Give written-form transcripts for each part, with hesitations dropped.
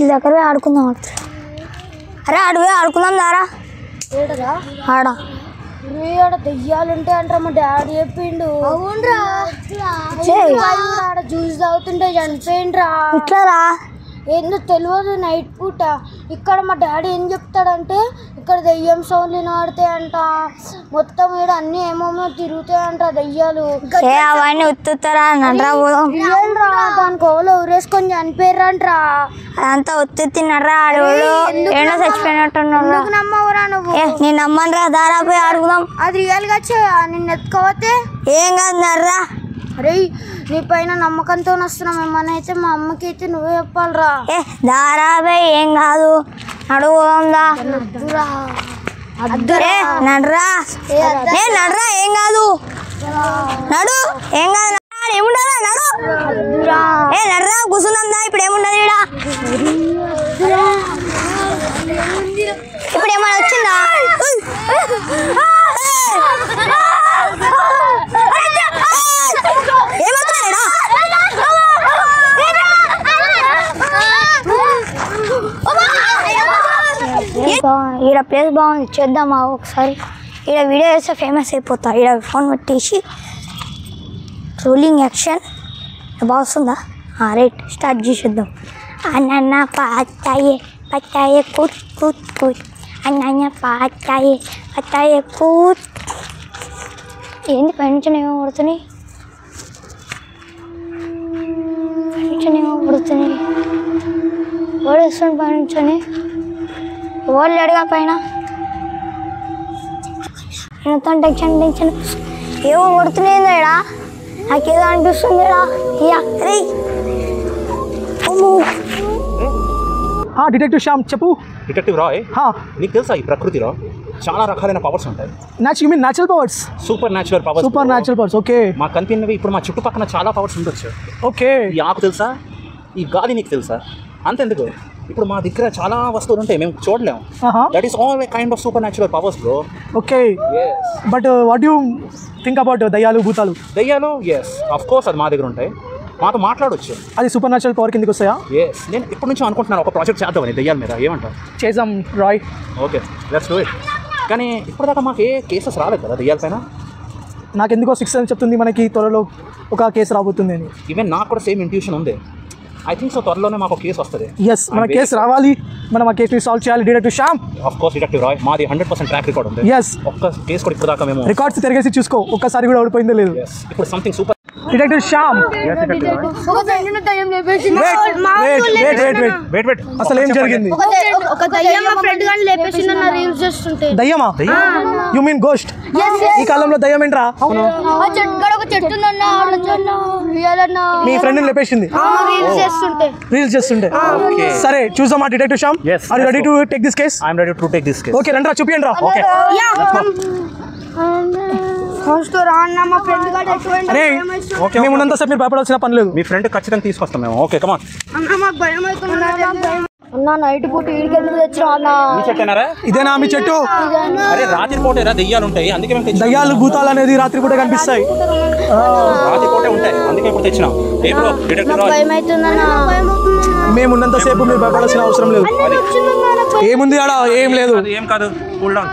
వీళ్ళ దగ్గర ఆడుకుందాం. అరే అడివే ఆడుకుందాం దారా. ఆడ దెయ్యాలుంటాయి అంటారా, మా డాడీ చెప్పిండు. అవునరా, జ్యూస్ తాగుతుంటే చనిపోయిండ్రా. ఇట్లా రా, ఏందో తెలియదు. నైట్ పూట ఇక్కడ మా డాడీ ఏం చెప్తాడంటే, ఇక్కడ దెయ్యం సౌండ్లు వినబడతాయంట, మొత్తం ఇక్కడ అన్ని ఏమేమో తిరుగుతాయంట దెయ్యాలు. అవన్నీ ఉత్తుతారా నడ్రా, దానికి ఓలో ఊరేసుకొని చనిపోయారంట్రా. అదంతా ఉత్తి నడ్రా. ఆడోళ్ళు ఏడో చచ్చిపోయినట్టున్నారు. నమ్మవురా నువ్వు? నేను నమ్మను రా, దారా పోయి ఆడుకుందాం. అది రియల్ గా నిన్ను ఎత్తుకోవతే ఏం కాదు నర్రా. అరే నీ పైన నమ్మకంతో వస్తున్నాం. ఏమన్నా అయితే మా అమ్మకి అయితే నువ్వే చెప్పాలరా. దారా పోయి ఏం కాదు, అడుగుదా నడ్రా. నడ్రా ఏం కాదు, నడు ఏం కాదు. ఏముండదా నడు. నడ్రా కూర్చుందా. ఇప్పుడు ఏముండదు ఈడ. ఇప్పుడు ఏమైనా వచ్చిందా? ఈడ ప్లేస్ బాగుంది, చేద్దామా ఒకసారి. ఈడ వీడియో చేస్తే ఫేమస్ అయిపోతా. ఈడ ఫోన్ పెట్టేసి రోలింగ్ యాక్షన్ బాగా వస్తుందా? రైట్, స్టార్ట్ చేసేద్దాం. అన్న పాతాయే పట్టాయే కూత్ కూత్ కూత్, అన్న పాతాయే పట్టాయే కూత్. ఏంది పైనుంచి ఏమో కొడుతున్నాయి, పైనుంచి ఏమో కొడుతున్నాయి. ఓడేస్తుంది పైనుంచని. ఓళ్ళు అడిగా పైన మొత్తం టెన్షన్ టెన్షన్ ఏమో కొడుతున్నాయి. ఇడా నాకేదో అనిపిస్తుంది. డిటెక్టివ్ శ్యామ్ చెప్పు. డిటెక్టివ్ రాయ్, నీకు తెలుసా ఈ ప్రకృతిలో చాలా రకాలైన పవర్స్ ఉంటాయి. You mean natural powers? Super natural powers. Super natural powers. Okay. మాకు కనిపినవి ఇప్పుడు మా చుట్టుపక్కల చాలా పవర్స్ ఉండొచ్చు. ఓకే. ఈ ఆకు తెలుసా, ఈ గాలి నీకు తెలుసా? అంతెందుకు, ఇప్పుడు మా దగ్గర చాలా వస్తువులు ఉంటాయి మేము చూడలేము. That is all kind of super natural powers bro. Okay. But what you think about దయ్యాలు భూతాలు? దయ్యాలు ఎస్ ఆఫ్ కోర్స్ అది మా దగ్గర ఉంటాయి, మాతో మాట్లాడవచ్చు. అది సూపర్ న్యాచురల్ పవర్ కిందకి వస్తాయా? ఎస్, నేను ఇప్పటి నుంచి అనుకుంటున్నాను ఒక ప్రాజెక్ట్ చేద్దామని దయ్యాల మీద. ఏమంటారు? చేద్దాం Roy. Okay, let's do it. కానీ ఇప్పటిదాకా మాకు ఏ కేసెస్ రాలేదు కదా దయ్యాల పైన. నాకు ఎందుకో 6 అని చెప్తుంది మనకి త్వరలో ఒక కేసు రాబోతుంది అని. ఈవెన్ నాకు కూడా సేమ్ ఇంట్యూషన్ ఉంది. ఐ థింక్ సో త్వరలోనే మాకు కేసు వస్తుంది. ఎస్, మన కేసు రావాలి, మనం ఆ కేసుని సాల్వ్ చేయాలి. Detective Shyam. Of course detective Roy, మాది 100% ట్రాక్ రికార్డ్ ఉంది. ఎస్, ఒక్క కేసు కూడా ఇప్పుడు దాకా మేము రికార్డ్స్ తిరిగేసి చూసుకో, ఒక్కసారి కూడా ఓడిపోయిందో లేదు. ఇప్పుడు సంథింగ్ సూపర్. డిటెక్టివ్ శ్యామ్, అసలు ఏం జరిగింది? ఒక దయ్యం మా ఫ్రెండ్ గాని లేపేసింది అన్న రీల్స్ చేస్తుంటే. దయ్యమా? You mean ghost? ఈ కాలంలో దయ్యం ఏంట్రా? ఒక చెట్టు మీ ఫ్రెండ్ ని లేపేసింది రీల్స్ చేస్తుంటే. సరే చూద్దామా detective Shyam? Are you ready to take this case? I am ready to take this case. Okay రండి రా, చూపియండి రా. ఓకే. అరే మేము ఉన్నంతసేపు మీరు భయపడాల్సిన పని లేదు. మీ ఫ్రెండ్ ఖచ్చితంగా తీసుకొస్తాం మేము. Okay come on. అన్న నైట్ పూట ఈడికెళ్ళి తెచ్చినా అన్న. మీ చెట్టేనారా? ఇదేనా మీ చెట్టు? అరే రాత్రి పూటేరా దయ్యాలు ఉంటాయి, అందుకే మేము తెచ్చినాం. దయ్యాలు భూతాలు అనేది రాత్రి పూట కనిపిస్తాయి. రాత్రి పూటే ఉంటాయి, అందుకే ఇప్పుడు తెచ్చినాం. మేము ఉన్నంతసేపు మీరు భయపడాల్సిన అవసరం లేదు. ఏముంది ఆడ? ఏం లేదు. ఏం కాదు, కూల్ డౌన్.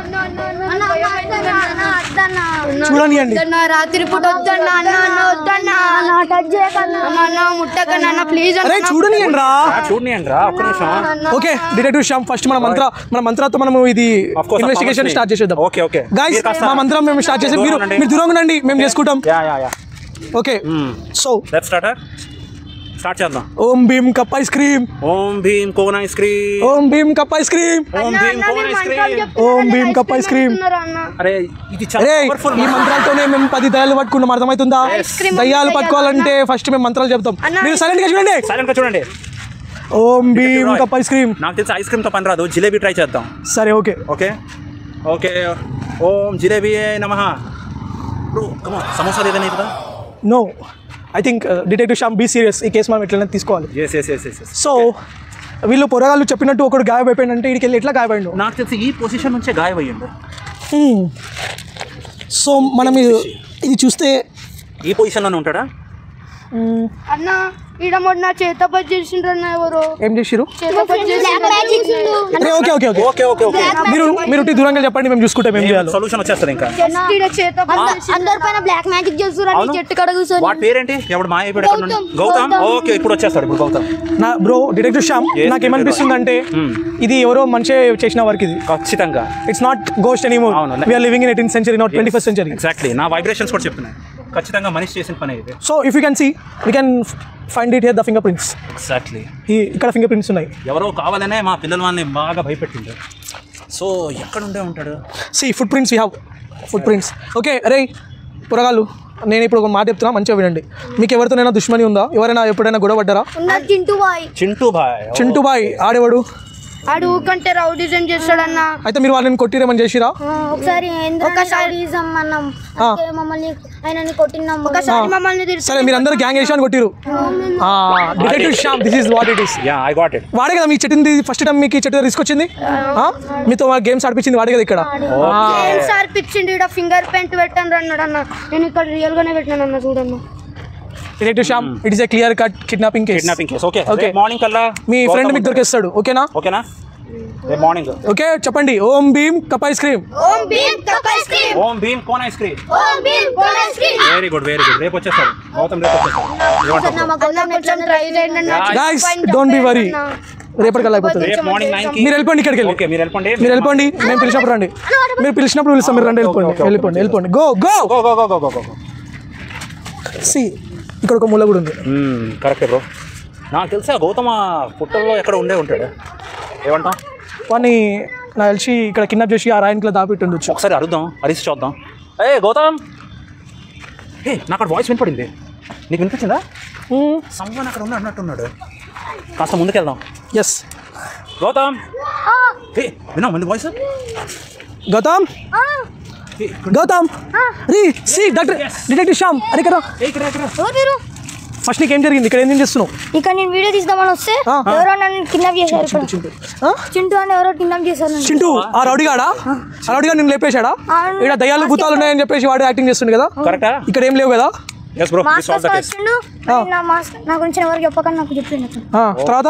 చూడండి రాత్రి పూట చూడనియండి రా. చూడనియండి రా, ఒక్క నిమిషం. ఓకే డిటెక్టివ్ శ్యామ్, ఫస్ట్ మన మంత్రాతో మనము ఇది ఇన్వెస్టిగేషన్ స్టార్ట్ చేసేద్దాం. ఓకే ఓకే గైస్, మా మంత్రం మేము స్టార్ట్ చేసి మీరు దూరంగా ఉండండి, మేము చేసుకుంటాం. ఓకే సో లెట్స్ స్టార్ట్ చేద్దాం. ఓం Bheem cup ice cream, Om Bheem cone ice cream, Om Bheem cup ice cream, Om Bheem cone ice cream, Om Bheem cup ice cream. అరే ఇది చాలా పవర్ఫుల్. ఈ మంత్రాలతోనే మేము 10 దయ్యాలు పట్టుకున్నాం, అర్థమవుతుందా? దయ్యాలు పట్టుకోవాలంటే ఫస్ట్ మేము మంత్రాలు చెప్తాం. మీరు సైలెంట్ గా చూడండి. ఓం భీమ్ కప్ ఐస్ క్రీమ్. నాకు తెలిసి ఐస్ క్రీమ్ తో పని రాదు, జిలేబీ ట్రై చేద్దాం. సరే ఓకే ఓకే ఓకే. ఓం జిలేబీ నమః. సమోసా లేదని కదా? No, I think detective Shyam be serious. ఈ కేసు మనం ఎట్లయినా తీసుకోవాలి. సో వీళ్ళు పొరగాళ్ళు చెప్పినట్టు ఒకడు గాయపడిపోయిందంటే వీడికి వెళ్ళి ఎట్లా గాయపడిండు? నాకు తెలిసి ఈ పొజిషన్ నుంచే గాయపయ్యిండు. సో మనం ఇది చూస్తే ఈ పొజిషన్లోనే ఉంటాడా? అన్న ఈడ మొన్న చేతపతి చేసిండ్రు అన్న ఎవరు ఏం చేసిరు? Okay okay okay okay okay okay మీరు దూరంగా చెప్పండి, మేము చూసుకుంటాం ఏం చేయాలి. సొల్యూషన్ వచ్చేస్తుంది ఇంకా. అందరి పైన బ్లాక్ మ్యాజిక్ చేస్తున్నారు చెట్టు కడ కూర్చొని. వాటి పేరేంటి? ఎవడు మాయ పేరు ఎక్కడ నుండి? గౌతమ్. ఓకే ఇప్పుడు వచ్చేస్తాడు ఇప్పుడు గౌతమ్. నా బ్రో డిటెక్టివ్ శ్యామ్, నాకేమనిపిస్తుంది అంటే ఇది ఎవరో మనిషి చేసిన వర్క్ ఇది. ఖచ్చితంగా it's not ghost anymore. We are living in 18th century, not 21st century. Exactly నా వైబ్రేషన్స్ కూడా చెప్తున్నాయి. ఖచ్చితంగా మనిషి చేసిన పని ఇది. So if you can see we can find it here the fingerprints. Exactly ఇక్కడ ఫింగర్ ప్రింట్స్ ఉన్నాయి. ఎవరో కావాలనే మా పిల్లల వాళ్ళని బాగా భయపెట్టిండు. సో ఎక్కడ ఉండే ఉంటాడు? See footprints, we have footprints. Okay అరే పురగాళ్ళు, నేను ఇప్పుడు ఒక మాట చెప్తున్నా, మంచిగా వినండి. మీకు ఎవరితోనైనా దుష్మని ఉందా? ఎవరైనా ఎప్పుడైనా గొడవ పడ్డారా? చింటూ బాయ్ ఆడేవాడు ఆడు ఊకంటే రౌడిజం చేస్తాడన్న. అయితే మీరు వాళ్ళని కొట్టిరేమని చేసిరా? ఒకసారి మమ్మల్ని ఆయనని కొట్టినాం. ఒకసారి మమ్మల్ని సరే మీరు అందరూ గ్యాంగ్ వేసి అని కొట్టిరు. Detective Shyam, this is what it is. Yeah I got it. వాడే కదా మీ చెట్టింది ఫస్ట్ టైం మీకు చెట్టు తీసుకొచ్చింది, మీతో గేమ్స్ ఆడిపించింది వాడే కదా ఇక్కడ. సార్ పిచ్చిండి ఇక్కడ ఫింగర్ ప్రింట్ పెట్టండి అన్నాడు అన్న. నేను ఇక్కడ రియల్ గానే పెట్టినాను అన్న, చూడన్న. Detective Shyam, it is a clear cut kidnapping case. Okay okay morning కల్లా మీ ఫ్రెండ్ మీకు దొరికేస్తాడు. ఓకేనా? ఓకేనా? రేపు మార్నింగ్. ఓకే చెప్పండి. Om Bheem cup ice cream. Om Bheem cup ice cream. Om Bheem cone ice cream. Om Bheem cone ice cream. Very good very good. రేపు వచ్చేస్తాడు గౌతమ్, రేపు వచ్చేస్తాడు. ట్రై చేయండి అన్న. గైస్ డోంట్ బి వరీ, రేపటికల్లా అయిపోతుంది. రేపు మార్నింగ్ 9 కి మీరు వెళ్ళిపోండి ఇక్కడికి వెళ్ళి. ఓకే మీరు వెళ్ళిపోండి. మీరు వెళ్ళిపోండి, మేము పిలిచినప్పుడు రండి. మీరు పిలిచినప్పుడు పిలుస్తాం, మీరు రండి. వెళ్ళిపోండి. Go go go go go go go. See ఇక్కడ ఒక మూల కూడా ఉంది. కరెక్టే బ్రో. నాకు తెలుసా గౌతమ పుట్టల్లో ఎక్కడ ఉండే ఉంటాడు. ఏమంటాం? వాడిని నాకు తెలిసి ఇక్కడ కిడ్నాప్ చేసి ఆ రాయన్కిలో దాపెట్టి ఉండొచ్చు. ఒకసారి అరుద్దాం, అరిసి చూద్దాం. ఏ గౌతమ్, ఏ నాకు వాయిస్ వినపడింది, నీకు వినిపించిందా? సమ్వన్ అక్కడ ఉన్నాడు అన్నట్టున్నాడు. కాస్త ముందుకెళ్దాం. ఎస్ గౌతమ్, ఏ విన్నా మంది వాయిస్? గౌతమ్ రీ సి డాక్టర్ డిటెక్టివ్ శ్యామ్. అరే కదా ఫస్ట్ నీకేం జరిగింది? ఇక్కడ ఏం చేస్తున్నావు? ఇక్కడ నేను వీడియో తీద్దామని వస్తే ఎవరో నన్ను కిడ్నాప్ చేశారు. చింటూ అని ఎవరో కిడ్నాప్ చేశారు. చింటూ ఆ రౌడీగాడా? ఆ రౌడీగా నేను లేపేశాడా? ఇక్కడ దయ్యాలు భూతాలు ఉన్నాయని చెప్పేసి వాడు యాక్టింగ్ చేస్తుంది కదా. కరెక్టా? ఇక్కడ ఏం లేవు కదా. నా గురించి ఎవరికి చెప్పకుండా నాకు చెప్పిండు. తర్వాత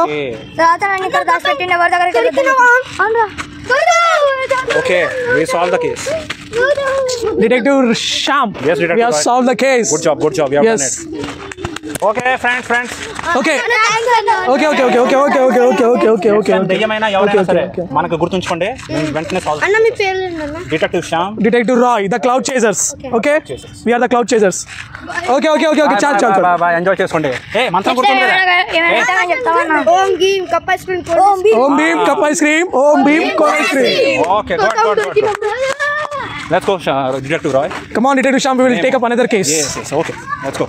నన్ను ఇక్కడ దాచిపెట్టిండు. ఎవరి దగ్గర okay we solved the case. Detective Shyam, yes detective, we have solved the case. Good job we have yes. done it. Okay friends okay దయ్యమైనా ఎవరైనా సరే మనకు గుర్తుంచుకోండి, వెంటనే సాల్వ్. అన్న మీ పేరు ఏంటన్న? Detective Shyam, detective Roy, the cloud chasers. okay we are the cloud chasers. okay చాలు బాయ్ ఎంజాయ్ చేసుకోండి. ఏ మంత్రం గుర్తుందా? Om Bheem cup ice cream. Om Bheem cup ice cream. Om Bheem cone ice cream. Okay good. Let's go Detective Roy. Come on Detective Shyam, we will take up another case. Yes okay let's go.